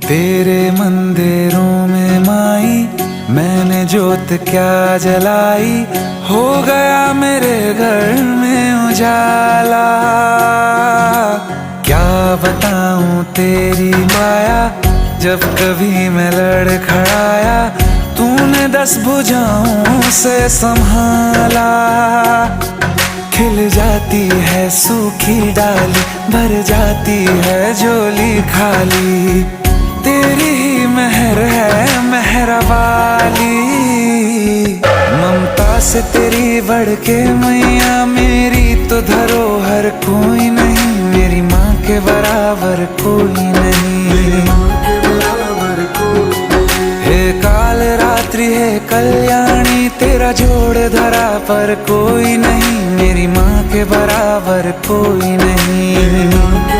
तेरे मंदिरों में माई मैंने जोत क्या जलाई, हो गया मेरे घर में उजाला। क्या बताऊं तेरी माया, जब कभी मैं लड़खड़ाया तूने 10 भुजाओं से संभाला। खिल जाती है सूखी डाली, भर जाती है झोली खाली, तेरी ही मेहर है मेहरा वाली। ममता से तेरी बढ़ के मैया मेरी तो धरोहर कोई नहीं, मेरी माँ के बराबर कोई नहीं। हे काल रात्रि है कल्याणी, तेरा जोड़ धरा पर कोई नहीं, मेरी माँ के बराबर कोई नहीं।